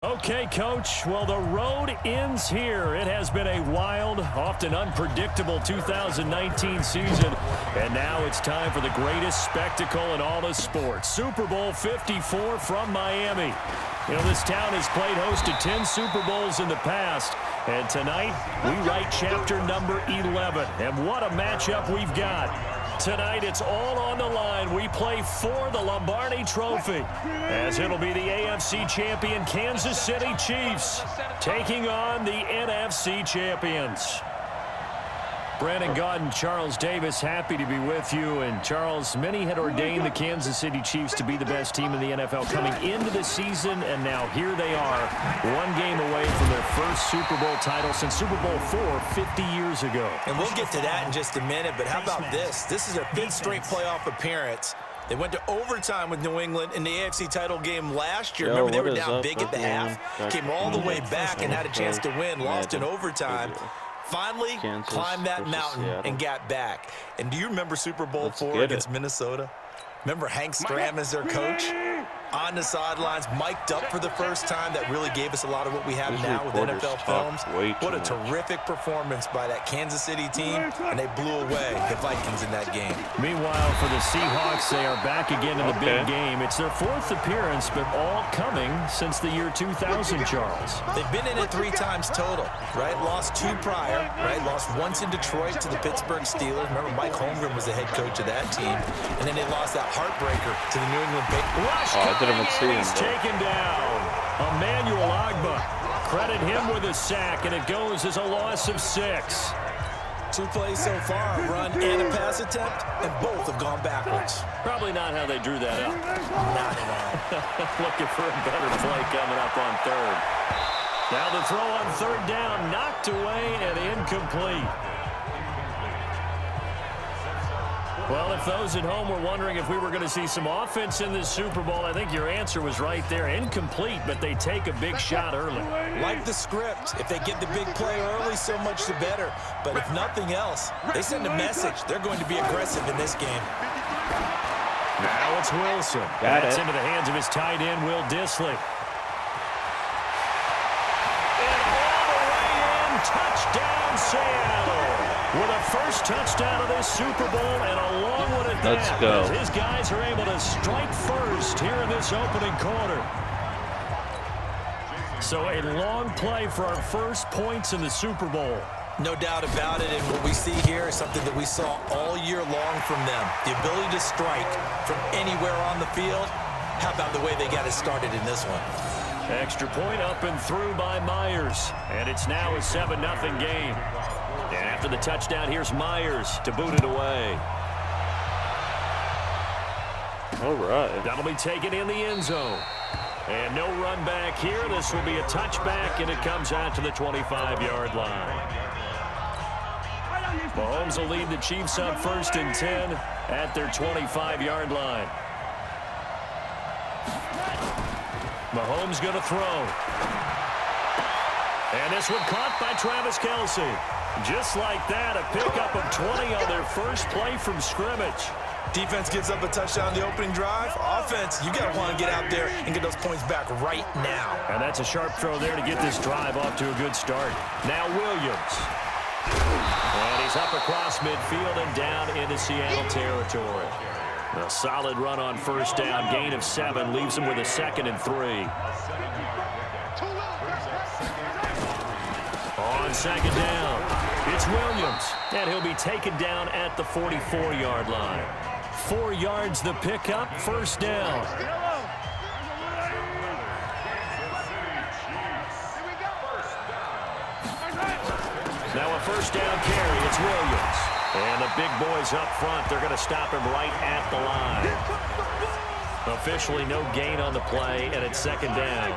Okay, Coach. Well, the road ends here. It has been a wild, often unpredictable 2019 season. And now it's time for the greatest spectacle in all of sports. Super Bowl 54 from Miami. You know, this town has played host to 10 Super Bowls in the past. And tonight, we write chapter number 11. And what a matchup we've got. Tonight, it's all on the line. We play for the Lombardi Trophy, as it'll be the AFC champion Kansas City Chiefs taking on the NFC champions. Brandon Gaudin, Charles Davis, happy to be with you. And Charles, many had ordained the Kansas City Chiefs to be the best team in the NFL coming into the season, and now here they are, one game away from their first Super Bowl title since Super Bowl IV 50 years ago. And we'll get to that in just a minute, but how about this? This is their fifth straight playoff appearance. They went to overtime with New England in the AFC title game last year. Remember, they were down big at the half, came all the way back and had a chance to win, lost in overtime. Finally climbed that mountain and got back. And do you remember Super Bowl IV against Minnesota? Remember Hank Stram as their coach? On the sidelines, mic'd up for the first time. That really gave us a lot of what we have now with NFL films. What a terrific performance by that Kansas City team, and they blew away the Vikings in that game. Meanwhile, for the Seahawks, they are back again in the big game. It's their fourth appearance, but all coming since the year 2000, Charles. They've been in it 3 times total, right? Lost 2 prior, right? Lost once in Detroit to the Pittsburgh Steelers. Remember, Mike Holmgren was the head coach of that team. And then they lost that heartbreaker to the New England Patriots. I didn't even see him. He's taken down. Emmanuel Ogbah. Credit him with a sack, and it goes as a loss of 6. 2 plays so far, a run and a pass attempt, and both have gone backwards. Probably not how they drew that up. Not at all. Looking for a better play coming up on third. Now the throw on third down, knocked away and incomplete. Well, if those at home were wondering if we were going to see some offense in this Super Bowl, I think your answer was right there. Incomplete, but they take a big shot early. Like the script. If they get the big play early, so much the better. But if nothing else, they send a message. They're going to be aggressive in this game. Now it's Wilson. That's into the hands of his tight end, Will Dissly. And all the way in, touchdown Seattle. With a first touchdown of this Super Bowl and a long one at that. Let's go. His guys are able to strike first here in this opening quarter. So a long play for our first points in the Super Bowl. No doubt about it, and what we see here is something that we saw all year long from them. The ability to strike from anywhere on the field. How about the way they got it started in this one? Extra point up and through by Myers. And it's now a 7-0 game. And after the touchdown, here's Myers to boot it away. All right. That'll be taken in the end zone. And no run back here. This will be a touchback, and it comes out to the 25-yard line. Mahomes will lead the Chiefs up 1st and 10 at their 25-yard line. Mahomes going to throw. And this one caught by Travis Kelce. Just like that, a pickup of 20 on their first play from scrimmage. Defense gives up a touchdown the opening drive. Offense, you got to want to get out there and get those points back right now. And that's a sharp throw there to get this drive off to a good start. Now Williams. And he's up across midfield and down into Seattle territory. A solid run on first down. Gain of 7 leaves him with a 2nd and 3. On 2nd down, it's Williams. And he'll be taken down at the 44-yard line. 4 yards the pickup, 1st down. Now a 1st down carry, it's Williams. And the big boys up front, they're going to stop him right at the line. Officially no gain on the play, and it's 2nd down.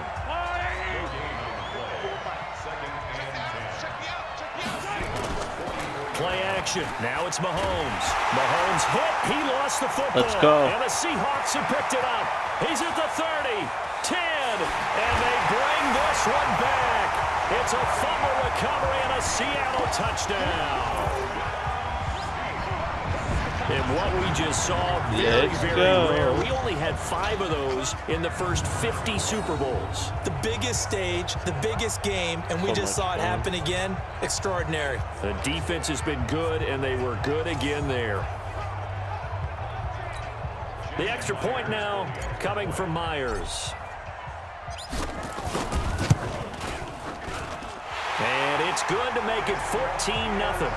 Play action. Now it's Mahomes. Mahomes hit. He lost the football. Let's go. And the Seahawks have picked it up. He's at the 30, 10, and they bring this one back. It's a fumble recovery and a Seattle touchdown. And what we just saw, very, very rare. We only had 5 of those in the first 50 Super Bowls. The biggest stage, the biggest game, and we just saw it happen again. Extraordinary. The defense has been good, and they were good again there. The extra point now coming from Myers. And it's good to make it 14-0.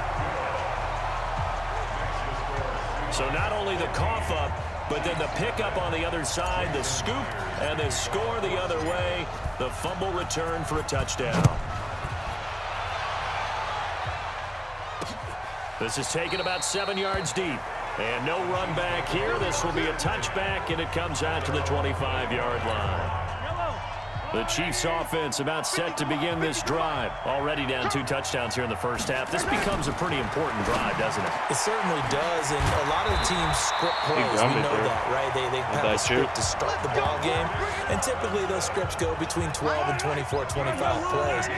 So not only the cough up, but then the pickup on the other side, the scoop, and the score the other way. The fumble return for a touchdown. This is taken about 7 yards deep. And no run back here. This will be a touchback, and it comes out to the 25-yard line. The Chiefs offense about set to begin this drive. Already down 2 touchdowns here in the first half. This becomes a pretty important drive, doesn't it? It certainly does, and a lot of the teams script plays. We know that, right? They have a script to start the ball game, and typically those scripts go between 12 and 24, 25 plays.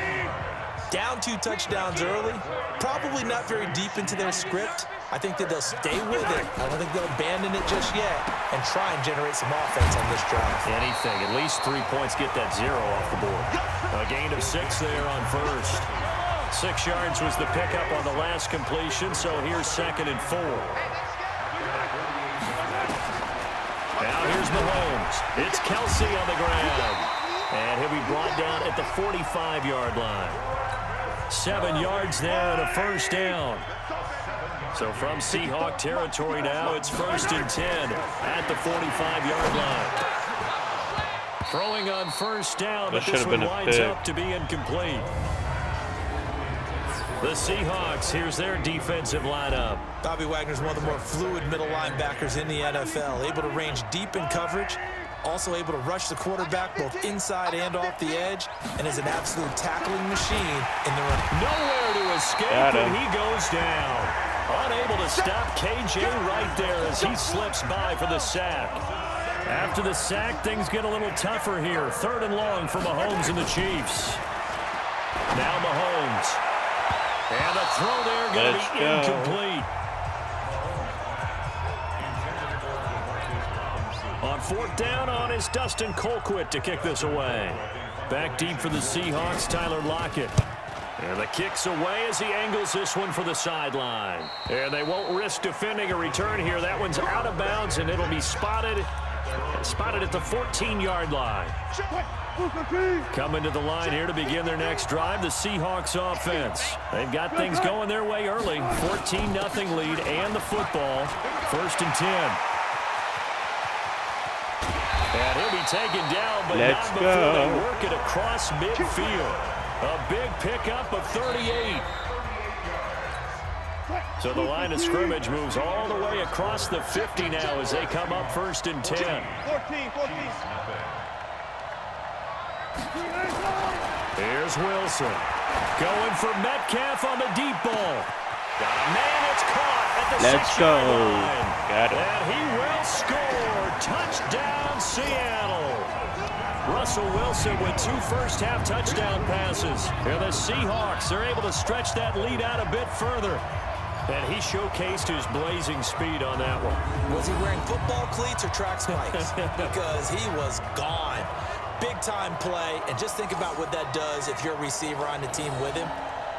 Down 2 touchdowns early, probably not very deep into their script. I think that they'll stay with it. I don't think they'll abandon it just yet and try and generate some offense on this drive. Anything. At least 3 points, get that 0 off the board. A gain of 6 there on first. 6 yards was the pickup on the last completion, so here's 2nd and 4. Now here's Mahomes. It's Kelsey on the ground. And he'll be brought down at the 45-yard line. 7 yards there and a first down. So from Seahawk territory now, it's 1st and 10 at the 45-yard line. Throwing on first down, but this one winds up to be incomplete. The Seahawks, here's their defensive lineup. Bobby Wagner's one of the more fluid middle linebackers in the NFL, able to range deep in coverage, also able to rush the quarterback both inside and off the edge, and is an absolute tackling machine in the run. Nowhere to escape, and he goes down. Unable to stop KJ right there as he slips by for the sack. After the sack, things get a little tougher here. 3rd and long for Mahomes and the Chiefs. Now Mahomes. And the throw there going to be incomplete. On 4th down on is Dustin Colquitt to kick this away. Back deep for the Seahawks, Tyler Lockett. And the kick's away as he angles this one for the sideline. And they won't risk defending a return here. That one's out of bounds, and it'll be spotted at the 14-yard line. Coming to the line here to begin their next drive, the Seahawks offense. They've got things going their way early. 14-0 lead and the football. 1st and 10. And he'll be taken down, but not before they work it across midfield. A big pickup of 38. So the line of scrimmage moves all the way across the 50 now as they come up 1st and 10. 14. Here's Wilson. Going for Metcalf on the deep ball. Got a man, it's caught at the 6-yard line. Got it. And he will score. Touchdown, Seattle. Russell Wilson with 2 first-half touchdown passes. And the Seahawks are able to stretch that lead out a bit further. And he showcased his blazing speed on that one. Was he wearing football cleats or track spikes? Because he was gone. Big-time play. And just think about what that does if you're a receiver on the team with him.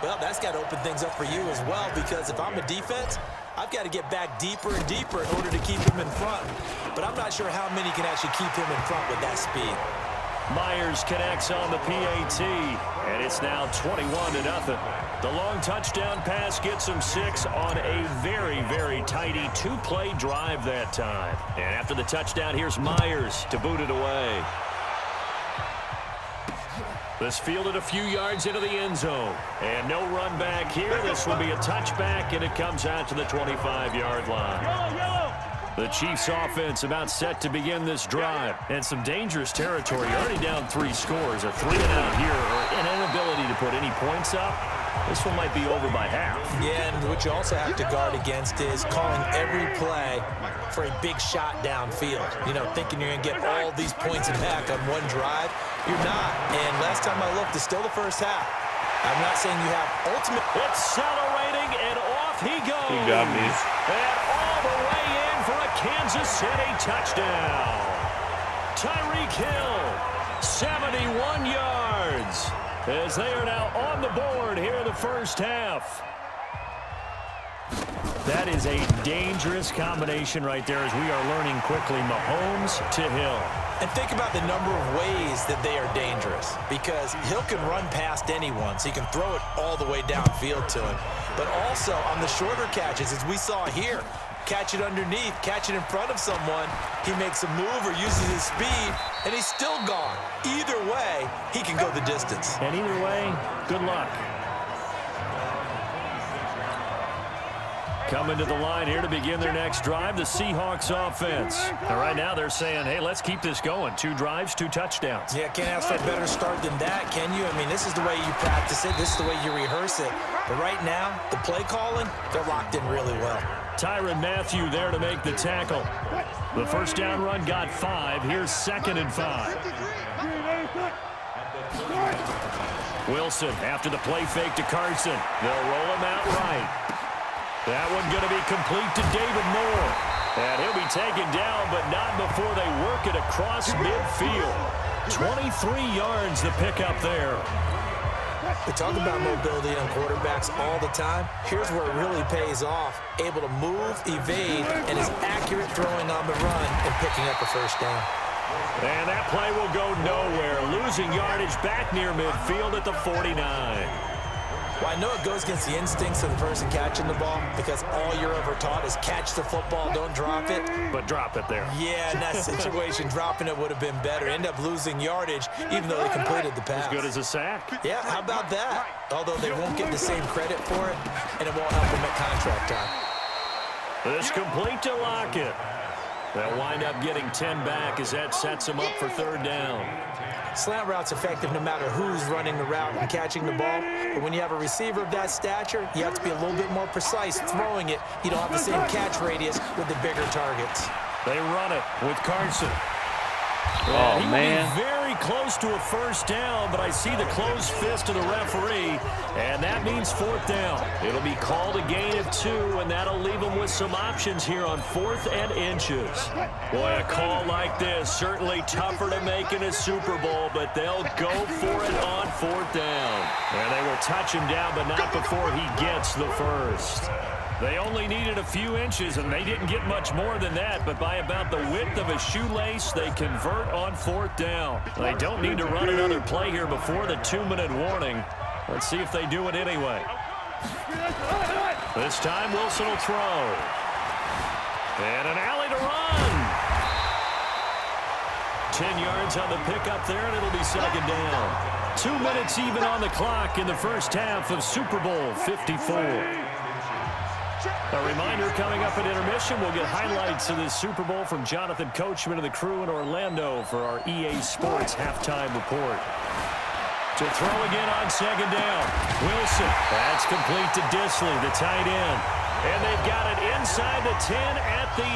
Well, that's got to open things up for you as well, because if I'm a defense, I've got to get back deeper and deeper in order to keep him in front. But I'm not sure how many can actually keep him in front with that speed. Myers connects on the PAT, and it's now 21-0. The long touchdown pass gets him 6 on a very, very tidy 2-play drive that time. And after the touchdown, here's Myers to boot it away. This fielded a few yards into the end zone. And no run back here. This will be a touchback, and it comes out to the 25-yard line. The Chiefs offense about set to begin this drive. And some dangerous territory. Already down 3 scores. A 3-and-out here, or an inability to put any points up. This one might be over by half. Yeah, and what you also have to guard against is calling every play for a big shot downfield. You know, thinking you're going to get all these points back on one drive. You're not. And last time I looked, it's still the first half. I'm not saying you have ultimate. Accelerating, and off he goes. He got me. And all all the way in for a Kansas City touchdown. Tyreek Hill, 71 yards, as they are now on the board here in the first half. That is a dangerous combination right there, as we are learning quickly. Mahomes to Hill. And think about the number of ways that they are dangerous, because Hill can run past anyone, so you can throw it all the way downfield to him. But also on the shorter catches, as we saw here, catch it underneath, catch it in front of someone, he makes a move or uses his speed, and he's still gone. Either way, he can go the distance. And either way, good luck. Coming to the line here to begin their next drive, the Seahawks offense. And right now they're saying, hey, let's keep this going. 2 drives, 2 touchdowns. Yeah, can't ask for a better start than that, can you? I mean, this is the way you practice it. This is the way you rehearse it. But right now, the play calling, they're locked in really well. Tyrann Mathieu there to make the tackle. The first down run got 5. Here's 2nd and 5. Wilson after the play fake to Carson. They'll roll him out right. That one going to be complete to David Moore. And he'll be taken down, but not before they work it across midfield. 23 yards the pickup there. We talk about mobility on quarterbacks all the time. Here's where it really pays off. Able to move, evade, and is accurate throwing on the run and picking up a first down. And that play will go nowhere. Losing yardage back near midfield at the 49. Well, I know it goes against the instincts of the person catching the ball, because all you're ever taught is catch the football, don't drop it. But drop it there. Yeah, in that situation, dropping it would have been better. End up losing yardage, even though they completed the pass. As good as a sack. Yeah, how about that? Although they won't get the same credit for it, and it won't help them at contract time. This complete to Lockett. They'll wind up getting 10 back as that sets them up for 3rd down. Slant route's effective no matter who's running the route and catching the ball. But when you have a receiver of that stature, you have to be a little bit more precise throwing it. You don't have the same catch radius with the bigger targets. They run it with Carson. Oh, he man. will be very close to a first down, but I see the closed fist of the referee, and that means 4th down. It'll be called a gain of 2, and that'll leave them with some options here on 4th and inches. Boy, a call like this, certainly tougher to make in a Super Bowl, but they'll go for it on 4th down. And they will touch him down, but not before he gets the first. They only needed a few inches, and they didn't get much more than that, but by about the width of a shoelace, they convert on 4th down. They don't need to run another play here before the 2-minute warning. Let's see if they do it anyway. This time, Wilson will throw. And an alley to run. 10 yards on the pickup there, and it'll be 2nd down. 2 minutes even on the clock in the first half of Super Bowl 54. A reminder coming up at intermission, we'll get highlights of this Super Bowl from Jonathan Coachman and the crew in Orlando for our EA Sports halftime report. To throw again on 2nd down. Wilson. That's complete to Disley, the tight end. And they've got it inside the 10 at the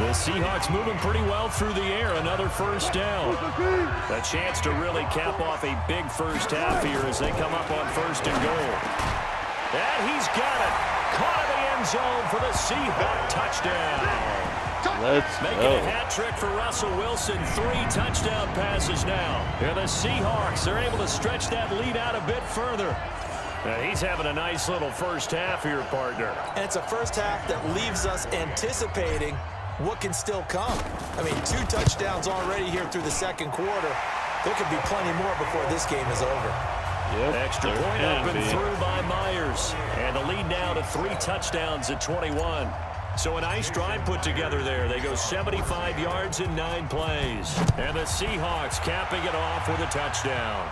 8. The Seahawks moving pretty well through the air. Another first down. A chance to really cap off a big first half here as they come up on 1st and goal. And he's got it. Caught in the end zone for the Seahawks touchdown. Let's Making go. a hat trick for Russell Wilson. 3 touchdown passes now. And the Seahawks are able to stretch that lead out a bit further. He's having a nice little first half here, partner. And it's a first half that leaves us anticipating what can still come. I mean, 2 touchdowns already here through the 2nd quarter. There could be plenty more before this game is over. Yep, Extra point up and through by Myers. And the lead now to 3 touchdowns at 21. So a nice drive put together there. They go 75 yards in 9 plays. And the Seahawks capping it off with a touchdown.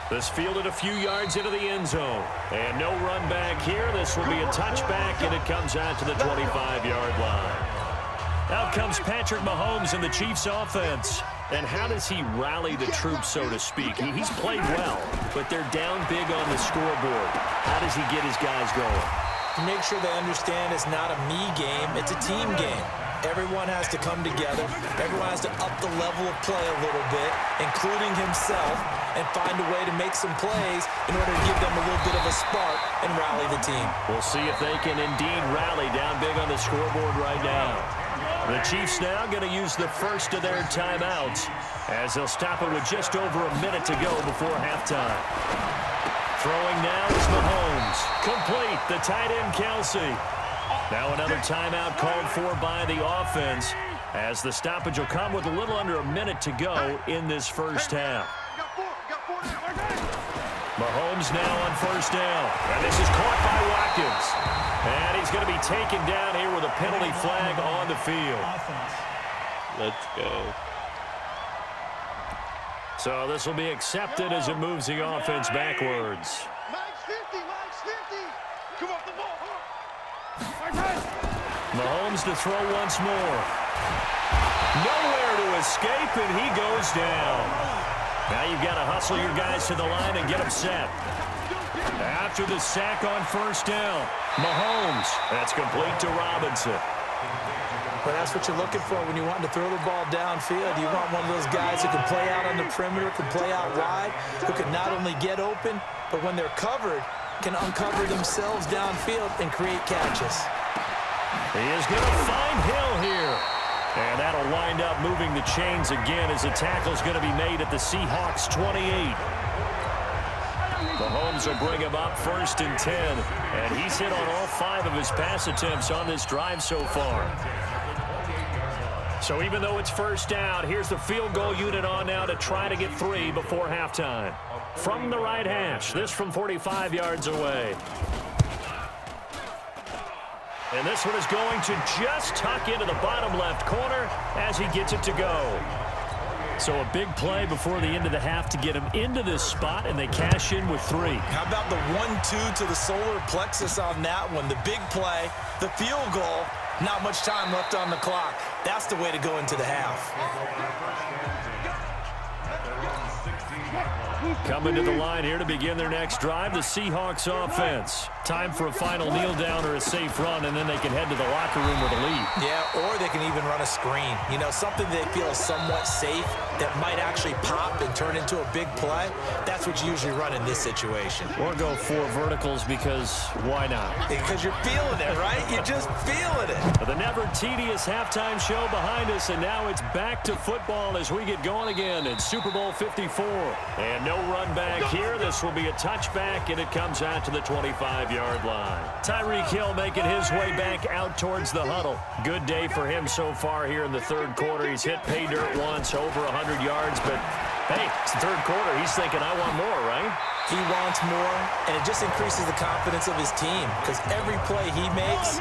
This fielded a few yards into the end zone. And no run back here. This will be a touchback, and it comes out to the 25-yard line. Out comes Patrick Mahomes in the Chiefs offense. And how does he rally the troops, so to speak? He's played well, but they're down big on the scoreboard. How does he get his guys going? To make sure they understand it's not a me game, it's a team game. Everyone has to come together. Everyone has to up the level of play a little bit, including himself. and find a way to make some plays in order to give them a little bit of a spark and rally the team. We'll see if they can indeed rally down big on the scoreboard right now. The Chiefs now going to use the first of their timeouts as they'll stop it with just over a minute to go before halftime. Throwing now is Mahomes. Complete. The tight end, Kelsey. Now another timeout called for by the offense as the stoppage will come with a little under a minute to go in this first half. Mahomes now on first down. And this is caught by Watkins. And he's going to be taken down here with a penalty flag on the field. Let's go. So this will be accepted as it moves the offense backwards. Mahomes to throw once more. Nowhere to escape, and he goes down. Now you've got to hustle your guys to the line and get them set. After the sack on first down, Mahomes. That's complete to Robinson. But that's what you're looking for when you want to throw the ball downfield. You want one of those guys who can play out on the perimeter, can play out wide, who can not only get open, but when they're covered, can uncover themselves downfield and create catches. He is going to find Hill here. And that'll wind up moving the chains again as the tackle's going to be made at the Seahawks 28. Mahomes will bring him up first and 10. And he's hit on all 5 of his pass attempts on this drive so far. So even though it's first down, here's the field goal unit on now to try to get 3 before halftime. From the right hash, this from 45 yards away. And this one is going to just tuck into the bottom left corner as he gets it to go. So a big play before the end of the half to get him into this spot, and they cash in with 3. How about the 1-2 to the solar plexus on that one? The big play, the field goal, not much time left on the clock. That's the way to go into the half. Coming to the line here to begin their next drive, the Seahawks offense. Time for a final kneel down or a safe run, and then they can head to the locker room with a lead. Yeah, or they can even run a screen. You know, something they feel is somewhat safe that might actually pop and turn into a big play. That's what you usually run in this situation. Or go 4 verticals because why not? Because you're feeling it, right? You're just feeling it. The never tedious halftime show behind us, and now it's back to football as we get going again in Super Bowl 54. And no run back here. This will be a touchback, and it comes out to the 25-yard line. Tyreek Hill making his way back out towards the huddle. Good day for him so far here in the third quarter. He's hit pay dirt once, over 100 yards, but hey, it's the third quarter. He's thinking, I want more, right? He wants more, and it just increases the confidence of his team because every play he makes,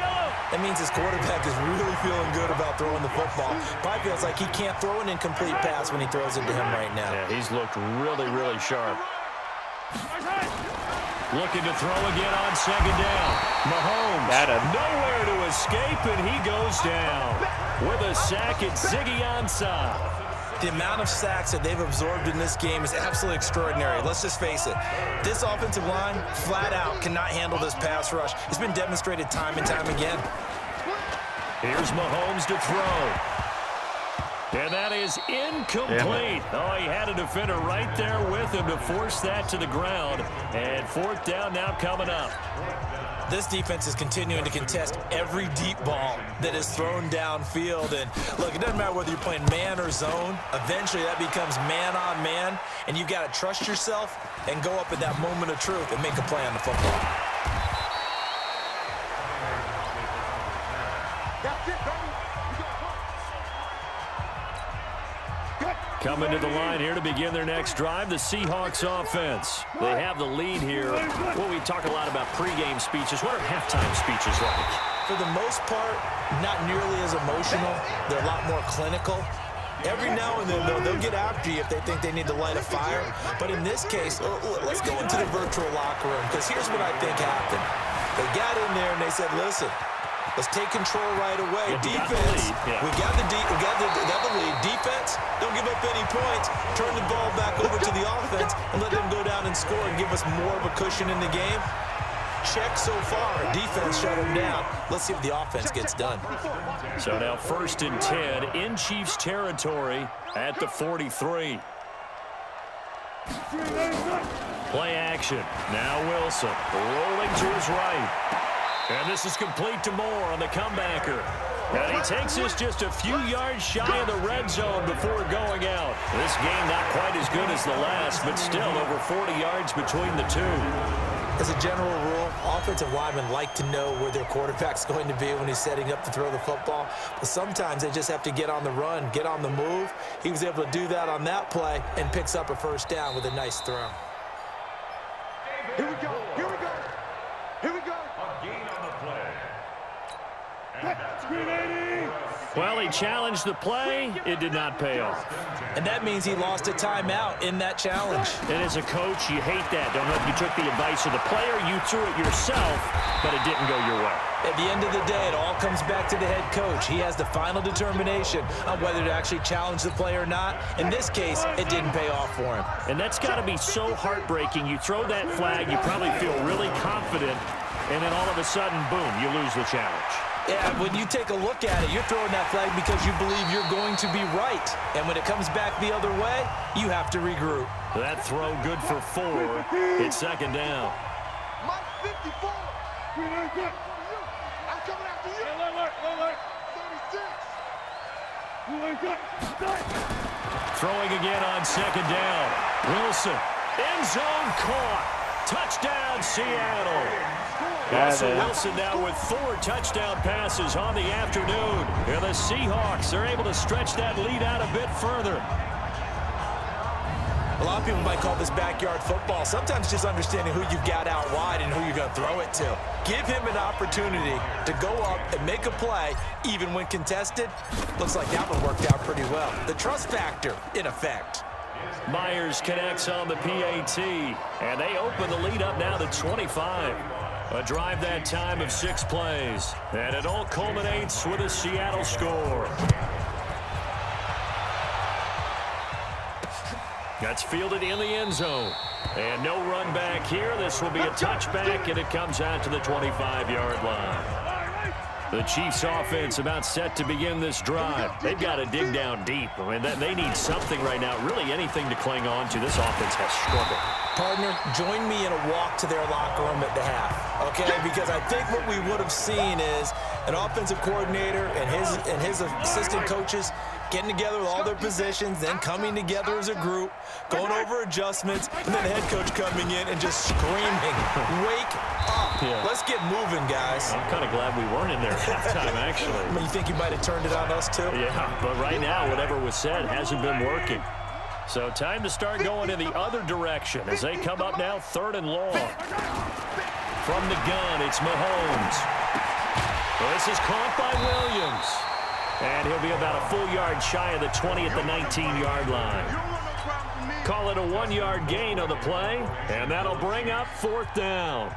that means his quarterback is really feeling good about throwing the football. Probably feels like he can't throw an incomplete pass when he throws it to him right now. Yeah, he's looked really, really sharp. Looking to throw again on second down. Mahomes, nowhere to escape, and he goes down. With a sack, it's Ziggy Ansah. The amount of sacks that they've absorbed in this game is absolutely extraordinary. Let's just face it. This offensive line, flat out, cannot handle this pass rush. It's been demonstrated time and time again. Here's Mahomes to throw. And that is incomplete. Oh, he had a defender right there with him to force that to the ground. And fourth down now coming up. This defense is continuing to contest every deep ball that is thrown downfield. And look, it doesn't matter whether you're playing man or zone. Eventually that becomes man on man. And you've got to trust yourself and go up at that moment of truth and make a play on the football. Coming to the line here to begin their next drive, the Seahawks offense. They have the lead here. Well, we talk a lot about pregame speeches. What are halftime speeches like? For the most part, not nearly as emotional. They're a lot more clinical. Every now and then, though, they'll get after you if they think they need to light a fire. But in this case, let's go into the virtual locker room, because here's what I think happened. They got in there and they said, listen, let's take control right away. Defense, we got the lead. Defense, don't give up any points. Turn the ball back over to the offense and let them go down and score and give us more of a cushion in the game. Check so far. Defense shut them down. Let's see if the offense gets done. So now 1st and 10 in Chiefs territory at the 43. Play action. Now Wilson rolling to his right. And this is complete to Moore on the comebacker. And he takes this just a few yards shy of the red zone before going out. This game not quite as good as the last, but still over 40 yards between the two. As a general rule, offensive linemen like to know where their quarterback's going to be when he's setting up to throw the football. But sometimes they just have to get on the run, get on the move. He was able to do that on that play and picks up a first down with a nice throw. Here we go. Here we go. Here we go. A gain on the play. Well, he challenged the play. It did not pay off. And that means he lost a timeout in that challenge. And as a coach, you hate that. Don't know if you took the advice of the player, you threw it yourself, but it didn't go your way. At the end of the day, it all comes back to the head coach. He has the final determination on whether to actually challenge the play or not. In this case, it didn't pay off for him. And that's got to be so heartbreaking. You throw that flag, you probably feel really confident, and then all of a sudden, boom, you lose the challenge. Yeah, when you take a look at it, you're throwing that flag because you believe you're going to be right. And when it comes back the other way, you have to regroup. That throw good for 4. It's second down. Mike 54. I'm coming after you. 36. Throwing again on second down. Wilson, end zone caught. Touchdown, Seattle. Russell Wilson now with 4 touchdown passes on the afternoon. And the Seahawks are able to stretch that lead out a bit further. A lot of people might call this backyard football. Sometimes just understanding who you've got out wide and who you're going to throw it to. Give him an opportunity to go up and make a play, even when contested. Looks like that one worked out pretty well. The trust factor, in effect. Myers connects on the PAT, and they open the lead up now to 25. A drive that time of 6 plays, and it all culminates with a Seattle score. That's fielded in the end zone. And no run back here. This will be a touchback, and it comes out to the 25-yard line. The Chiefs' offense about set to begin this drive. They've got to dig down deep. I mean, they need something right now, really anything to cling on to. This offense has struggled. Partner, join me in a walk to their locker room at the half, okay? Because I think what we would have seen is an offensive coordinator and his assistant coaches getting together with all their positions, then coming together as a group, going over adjustments, and then the head coach coming in and just screaming, wake up. Yeah. Let's get moving, guys. I'm kind of glad we weren't in there at halftime, actually. I mean, you think you might have turned it on us, too? Yeah, but right now, whatever was said hasn't been working. So time to start going in the other direction as they come up now 3rd and long. From the gun, it's Mahomes. Well, this is caught by Williams. And he'll be about a full yard shy of the 20 at the 19-yard line. Call it a 1-yard gain on the play, and that'll bring up 4th down.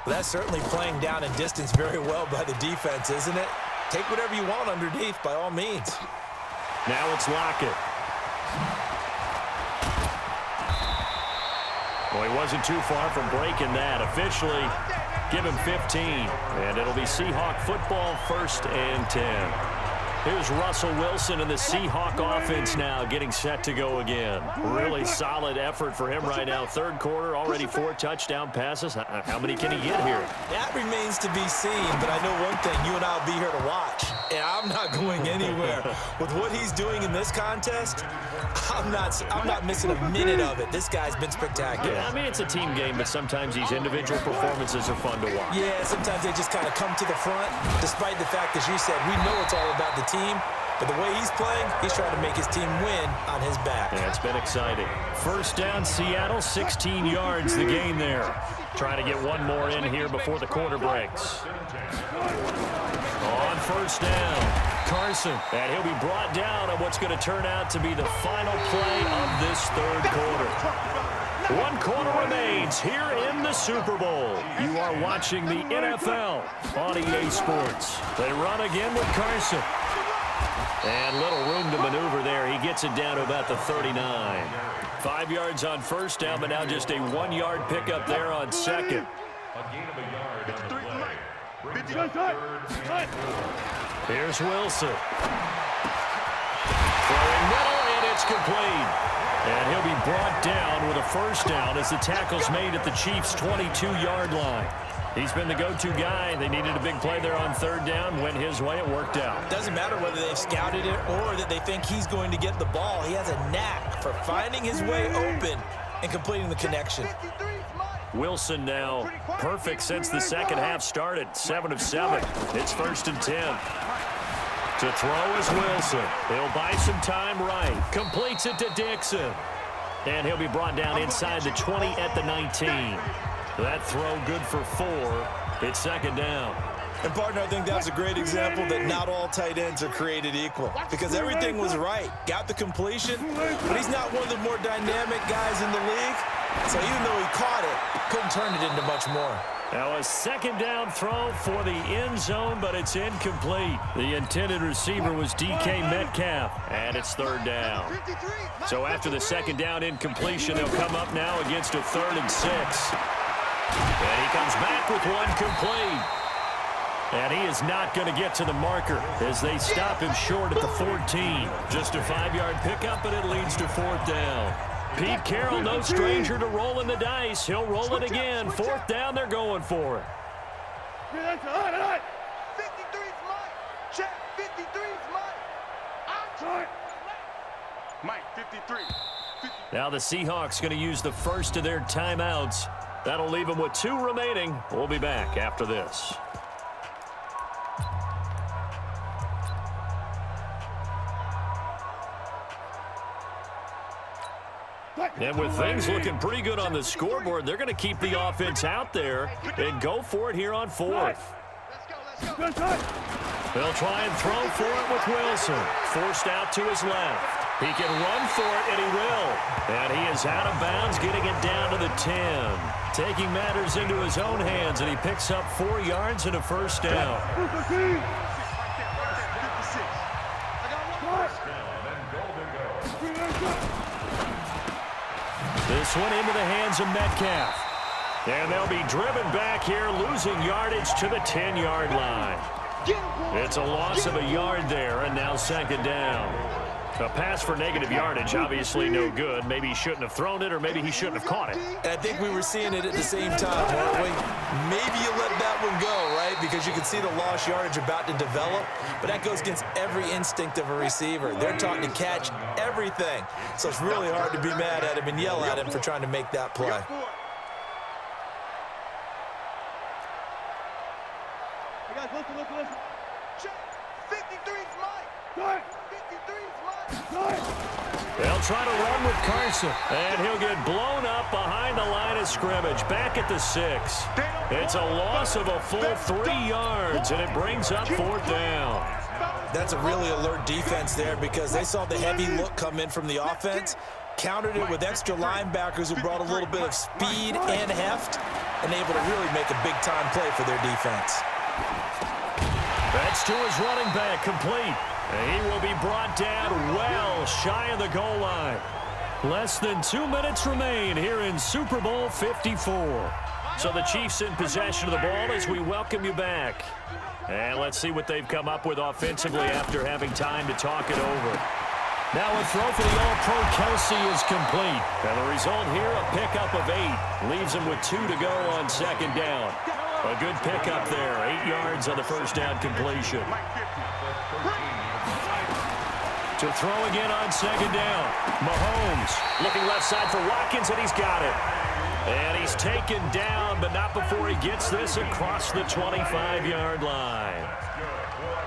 Well, that's certainly playing down in distance very well by the defense, isn't it? Take whatever you want underneath, by all means. Now it's Lockett. Well, he wasn't too far from breaking that. Officially, give him 15. And it'll be Seahawk football, 1st and 10. Here's Russell Wilson and the Seahawk offense now getting set to go again. Really solid effort for him right now. 3rd quarter, already 4 touchdown passes. How many can he get here? That remains to be seen, but I know one thing. You and I will be here to watch, and I'm not going anywhere. With what he's doing in this contest, I'm not missing a minute of it. This guy's been spectacular. Yeah, I mean, it's a team game, but sometimes these individual performances are fun to watch. Yeah, sometimes they just kind of come to the front, despite the fact, as you said, we know it's all about the team, but the way he's playing, he's trying to make his team win on his back. Yeah, it's been exciting. 1st down, Seattle, 16 yards the gain there. Trying to get one more in here before the quarter breaks. On 1st down, Carson, and he'll be brought down on what's going to turn out to be the final play of this 3rd quarter. 1 quarter remains here in the Super Bowl. You are watching the NFL on EA Sports. They run again with Carson. And little room to maneuver there. He gets it down to about the 39. 5 yards on 1st down, but now just a 1-yard pickup there on 2nd. Here's Wilson. Throwing middle, and it's complete. And he'll be brought down with a first down as the tackle's made at the Chiefs' 22-yard line. He's been the go-to guy. They needed a big play there on third down. Went his way. It worked out. Doesn't matter whether they've scouted it or that they think he's going to get the ball. He has a knack for finding his way open and completing the connection. Wilson now perfect since the second half started. 7 of 7. It's 1st and 10. To throw is Wilson. He'll buy some time right. Completes it to Dixon. And he'll be brought down inside the 20 at the 19. That throw good for 4. It's 2nd down. And, partner, I think that's a great example that not all tight ends are created equal because everything was right. Got the completion, but he's not one of the more dynamic guys in the league. So even though he caught it, couldn't turn it into much more. Now a 2nd down throw for the end zone, but it's incomplete. The intended receiver was DK Metcalf, and it's 3rd down. So after the 2nd down incompletion, they'll come up now against a 3rd and 6. And he comes back with one complete. And he is not going to get to the marker as they stop him short at the 14. Just a 5-yard pickup, and it leads to 4th down. Pete Carroll, no stranger to rolling the dice. He'll roll it again. 4th down, they're going for it. 53's Mike. Check. 53's Mike. Mike, 53. Now the Seahawks going to use the first of their timeouts. That'll leave them with 2 remaining. We'll be back after this. And with things looking pretty good on the scoreboard, they're going to keep the offense out there and go for it here on 4th. They'll try and throw for it with Wilson. Forced out to his left. He can run for it, and he will. And he is out of bounds, getting it down to the 10. Taking matters into his own hands, and he picks up 4 yards and a first down. This one into the hands of Metcalf. And they'll be driven back here, losing yardage to the 10-yard line. It's a loss of a yard there, and now 2nd down. A pass for negative yardage, obviously no good. Maybe he shouldn't have thrown it, or maybe he shouldn't have caught it. And I think we were seeing it at the same time, weren't we? Maybe you let that one go, right? Because you can see the lost yardage about to develop. But that goes against every instinct of a receiver. They're taught to catch everything. So it's really hard to be mad at him and yell at him for trying to make that play. Listen. Check. 53's Mike. 53's Mike. They'll try to run with Carson, and he'll get blown up behind the line of scrimmage, back at the 6. It's a loss of a full 3 yards, and it brings up 4th down. That's a really alert defense there because they saw the heavy look come in from the offense, countered it with extra linebackers who brought a little bit of speed and heft, and able to really make a big-time play for their defense. That's to his running back, complete. And he will be brought down well shy of the goal line. Less than 2 minutes remain here in Super Bowl 54. So the Chiefs in possession of the ball as we welcome you back. And let's see what they've come up with offensively after having time to talk it over. Now a throw for the All-Pro Kelsey is complete. And the result here, a pickup of 8. Leaves him with 2 to go on 2nd down. A good pickup there. 8 yards on the first down completion. To throw again on 2nd down. Mahomes looking left side for Watkins, and he's got it. And he's taken down, but not before he gets this across the 25-yard line.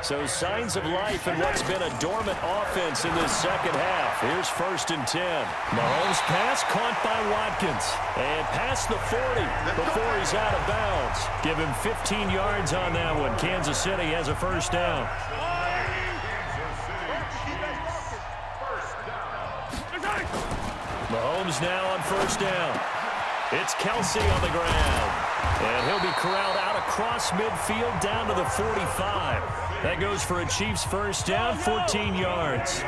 So signs of life in what's been a dormant offense in this second half. Here's 1st and 10. Mahomes pass caught by Watkins. And past the 40 before he's out of bounds. Give him 15 yards on that one. Kansas City has a first down. Mahomes now on 1st down. It's Kelsey on the ground. And he'll be corralled out across midfield down to the 45. That goes for a Chiefs first down, 14 yards.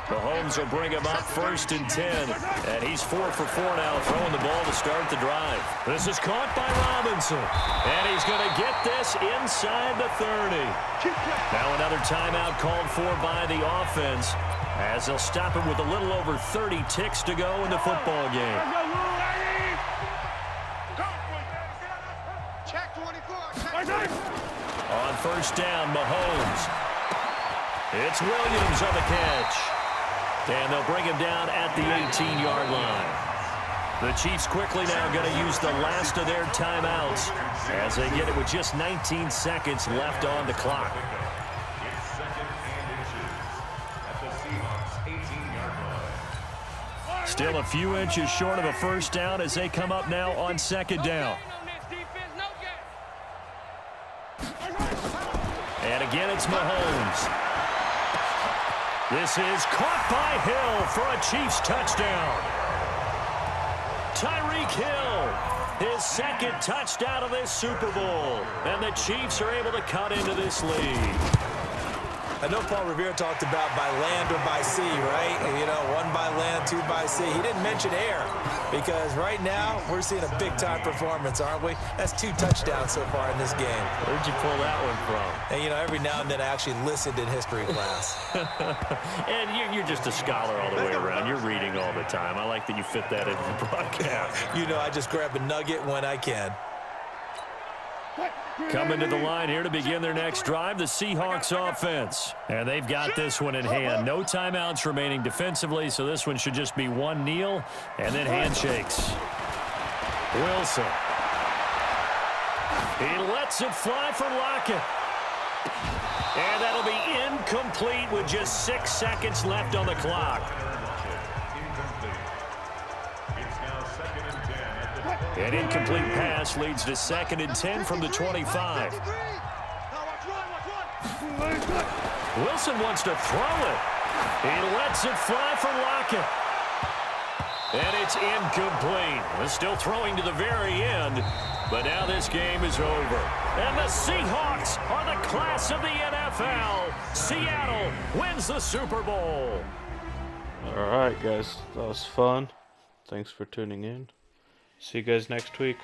Mahomes will bring him up 1st and 10. And he's 4 for 4 now, throwing the ball to start the drive. This is caught by Robinson. And he's going to get this inside the 30. Now another timeout called for by the offense. As they'll stop him with a little over 30 ticks to go in the football game. On first down, Mahomes. It's Williams on the catch. And they'll bring him down at the 18-yard line. The Chiefs quickly now going to use the last of their timeouts as they get it with just 19 seconds left on the clock. Still a few inches short of a first down as they come up now on second down. And again, it's Mahomes. This is caught by Hill for a Chiefs touchdown. Tyreek Hill, his second touchdown of this Super Bowl. And the Chiefs are able to cut into this lead. I know Paul Revere talked about by land or by sea, right? You know, one by land, two by sea. He didn't mention air because right now we're seeing a big-time performance, aren't we? That's 2 touchdowns so far in this game. Where'd you pull that one from? And, you know, every now and then I actually listened in history class. And you're just a scholar all the way around. You're reading all the time. I like that you fit that into the broadcast. You know, I just grab a nugget when I can. Coming to the line here to begin their next drive, the Seahawks offense. And they've got this one in hand. No timeouts remaining defensively, so this one should just be one kneel and then handshakes. Wilson. He lets it fly for Lockett. And that'll be incomplete with just 6 seconds left on the clock. An incomplete pass leads to 2nd and 10 from the 25. Wilson wants to throw it. He lets it fly for Lockett. And it's incomplete. We're still throwing to the very end, but now this game is over. And the Seahawks are the class of the NFL. Seattle wins the Super Bowl. All right, guys. That was fun. Thanks for tuning in. See you guys next week.